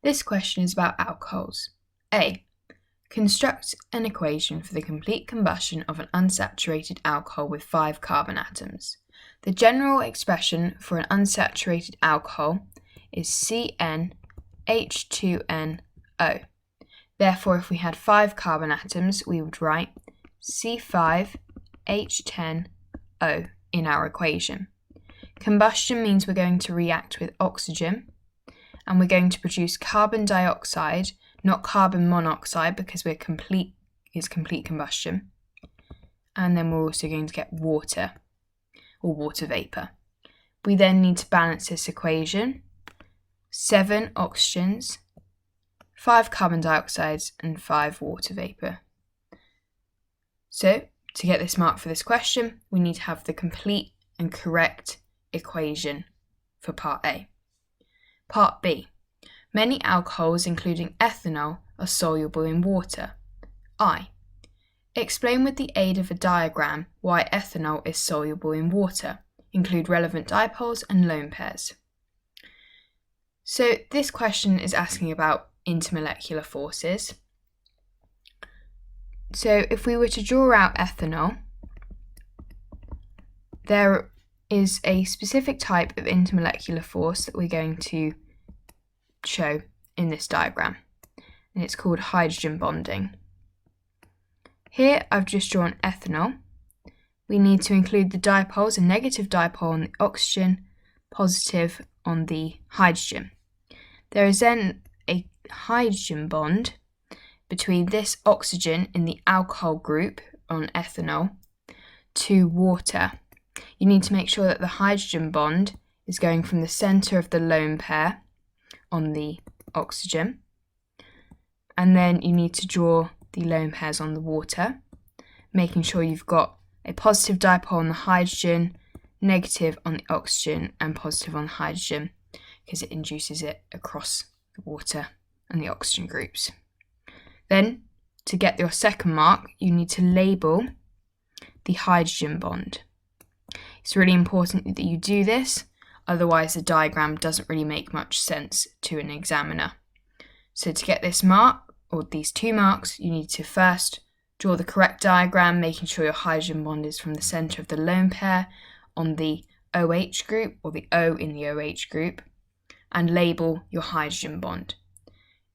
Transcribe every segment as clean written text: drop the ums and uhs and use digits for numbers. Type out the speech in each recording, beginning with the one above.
This question is about alcohols. A. Construct an equation for the complete combustion of an unsaturated alcohol with 5 carbon atoms. The general expression for an unsaturated alcohol is CnH2nO. Therefore, if we had 5 carbon atoms, we would write C5H10O in our equation. Combustion means we're going to react with oxygen, and we're going to produce carbon dioxide, not carbon monoxide, because it's complete combustion. And then we're also going to get water, or water vapour. We then need to balance this equation. 7 oxygens, 5 carbon dioxides, and 5 water vapour. So, to get this mark for this question, we need to have the complete and correct equation for part A. Part B. Many alcohols, including ethanol, are soluble in water. I. Explain with the aid of a diagram why ethanol is soluble in water. Include relevant dipoles and lone pairs. So this question is asking about intermolecular forces. So if we were to draw out ethanol, there is a specific type of intermolecular force that we're going to show in this diagram, and it's called hydrogen bonding. Here I've just drawn ethanol. We need to include the dipoles, a negative dipole on the oxygen, positive on the hydrogen. There is then a hydrogen bond between this oxygen in the alcohol group on ethanol to water. You need to make sure that the hydrogen bond is going from the centre of the lone pair on the oxygen, and then you need to draw the lone pairs on the water, making sure you've got a positive dipole on the hydrogen, negative on the oxygen, and positive on the hydrogen, because it induces it across the water and the oxygen groups. Then, to get your second mark, you need to label the hydrogen bond. It's really important that you do this, otherwise the diagram doesn't really make much sense to an examiner. So to get this mark, or these 2 marks, you need to first draw the correct diagram, making sure your hydrogen bond is from the centre of the lone pair on the OH group, or the O in the OH group, and label your hydrogen bond.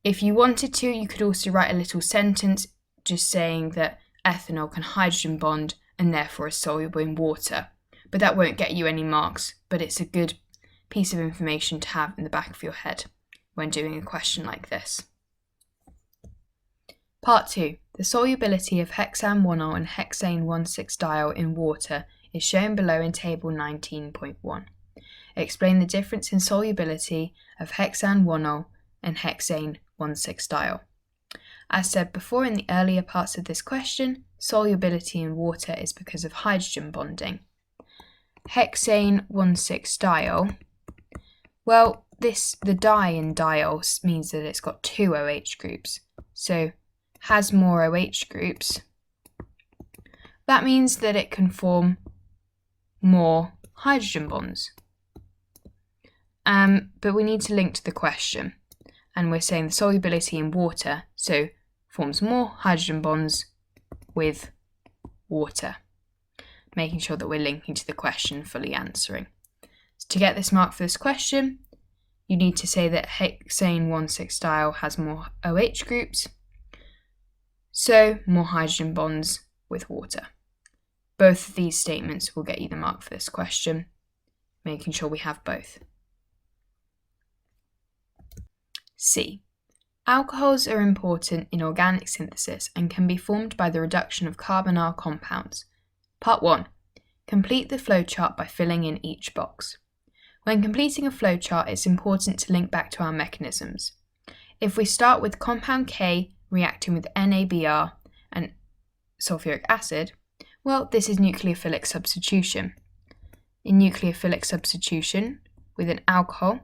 If you wanted to, you could also write a little sentence just saying that ethanol can hydrogen bond and therefore is soluble in water. But that won't get you any marks, but it's a good piece of information to have in the back of your head when doing a question like this. Part 2. The solubility of hexane-1-ol and hexane-1,6-diol in water is shown below in table 19.1. Explain the difference in solubility of hexane-1-ol and hexane-1,6-diol. As said before in the earlier parts of this question, solubility in water is because of hydrogen bonding. Hexane-1,6-diol, well, the di in diol means that it's got 2 OH groups, so has more OH groups. That means that it can form more hydrogen bonds. But we need to link to the question, and we're saying the solubility in water, so forms more hydrogen bonds with water, making sure that we're linking to the question, fully answering. So to get this mark for this question, you need to say that hexane-1,6-diol has more OH groups, so more hydrogen bonds with water. Both of these statements will get you the mark for this question, making sure we have both. C. Alcohols are important in organic synthesis and can be formed by the reduction of carbonyl compounds. Part 1. Complete the flowchart by filling in each box. When completing a flowchart, it's important to link back to our mechanisms. If we start with compound K reacting with NABr and sulfuric acid, well, this is nucleophilic substitution. In nucleophilic substitution, with an alcohol,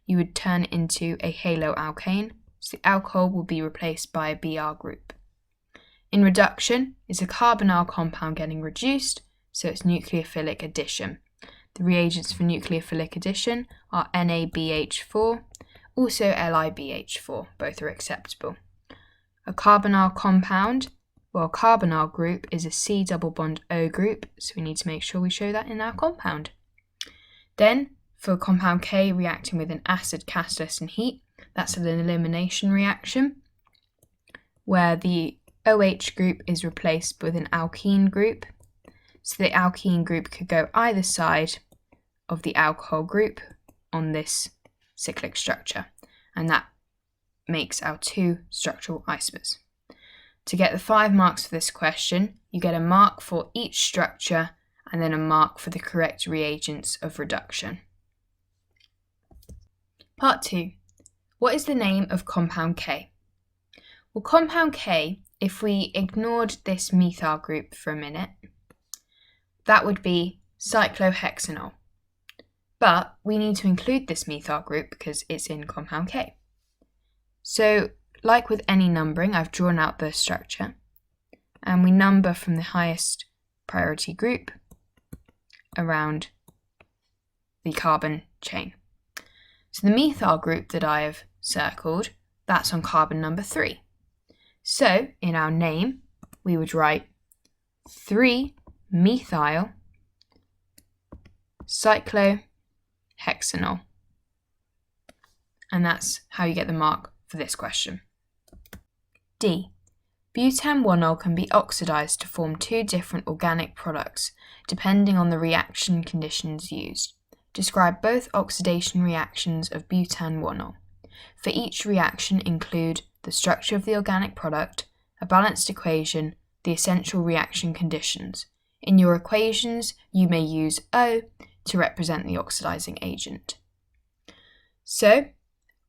you would turn it into a haloalkane, so the alcohol will be replaced by a Br group. In reduction, it's a carbonyl compound getting reduced, so it's nucleophilic addition. The reagents for nucleophilic addition are NaBH4 Also LiBH4, both are acceptable. A carbonyl compound, well, a carbonyl group is a C double bond O group, so we need to make sure we show that in our compound. Then, for compound K reacting with an acid, catalyst and heat, that's an elimination reaction, where the OH group is replaced with an alkene group. So the alkene group could go either side of the alcohol group on this cyclic structure, and that makes our two structural isomers. To get the 5 marks for this question, you get a mark for each structure and then a mark for the correct reagents of reduction. Part 2. What is the name of compound K? Well, compound K, if we ignored this methyl group for a minute, that would be cyclohexanol. But we need to include this methyl group because it's in compound K. So, like with any numbering, I've drawn out the structure, and we number from the highest priority group around the carbon chain. So the methyl group that I have circled, that's on carbon number 3. So in our name, we would write 3-methyl cyclohexanol. And that's how you get the mark for this question. D. Butan-1-ol can be oxidized to form 2 different organic products, depending on the reaction conditions used. Describe both oxidation reactions of butan-1-ol. For each reaction, include the structure of the organic product, a balanced equation, the essential reaction conditions. In your equations, you may use O to represent the oxidizing agent. So,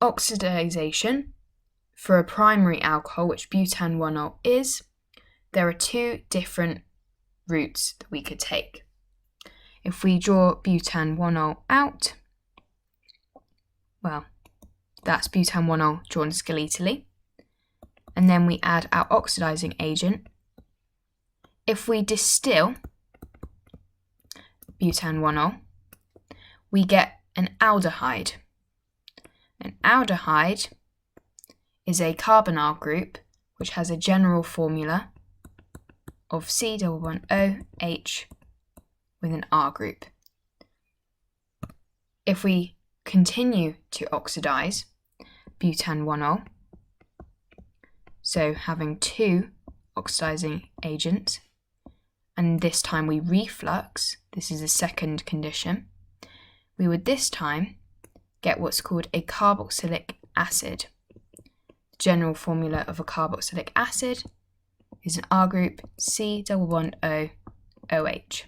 oxidation, for a primary alcohol, which butan-1-ol is, there are 2 different routes that we could take. If we draw butan-1-ol out, well, that's butan-1-ol drawn skeletally, and then we add our oxidizing agent. If we distill butan-1-ol, we get an aldehyde. An aldehyde is a carbonyl group which has a general formula of C double bond OH with an R group. If we continue to oxidize butan-1-ol, so having 2 oxidizing agents, and this time we reflux, this is a second condition, we would this time get what's called a carboxylic acid. The general formula of a carboxylic acid is an R group, C double bond O, OH.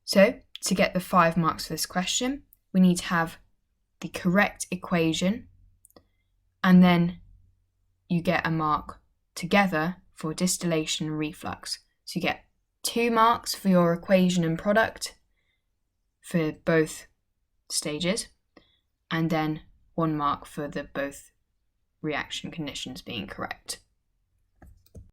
So, to get the 5 marks for this question, we need to have the correct equation, and then you get a mark together for distillation and reflux. So you get 2 marks for your equation and product for both stages, and then 1 mark for the both reaction conditions being correct.